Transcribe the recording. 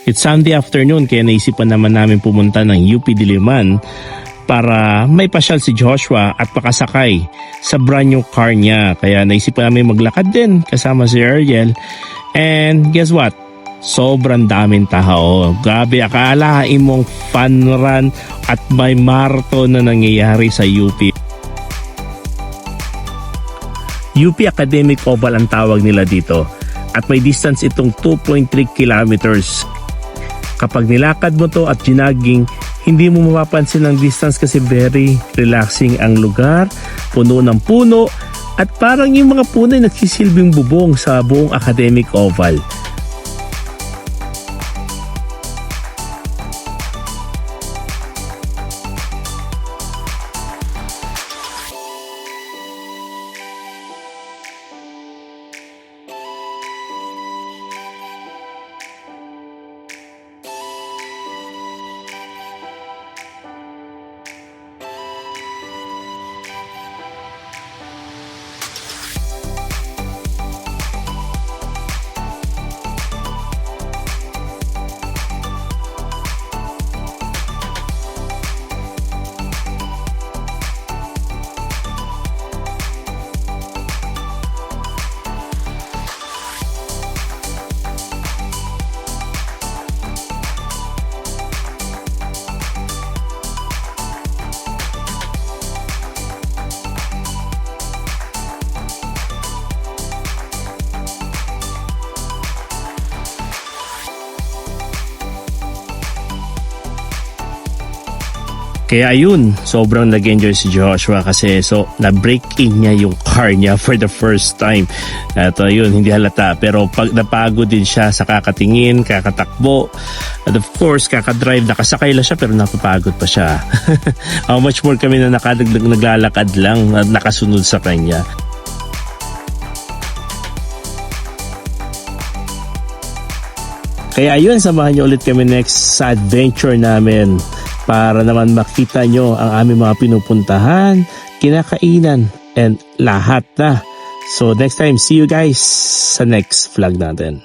It's Sunday afternoon kaya naisipan naman namin pumunta ng UP Diliman para may pasyal si Joshua at pakasakay sa brand new car niya. Kaya naisipan namin maglakad din kasama si Ariel. And guess what? Sobrang daming tao. Grabe, akalain mong fun run at may marathon na nangyayari sa UP. UP Academic Oval ang tawag nila dito at may distance itong 2.3 kilometers. Kapag nilakad mo to at ginaging, hindi mo mapapansin ang distance kasi very relaxing ang lugar, puno ng puno at parang yung mga puno ay nagsisilbing bubong sa buong Academic Oval. Kaya ayun, sobrang nag-enjoy si Joshua kasi na-break in niya yung car niya for the first time. At ayun, hindi halata. Pero pag napagod din siya sa kakatingin, kakatakbo. At of course, kakadrive, nakasakay lang siya pero napapagod pa siya. How much more kami na naglalakad lang at nakasunod sa kanya. Kaya ayun, samahan niyo ulit kami next sa adventure namin para naman makita nyo ang aming mga pinupuntahan, kinakainan, and lahat na. So next time, see you guys sa next vlog natin.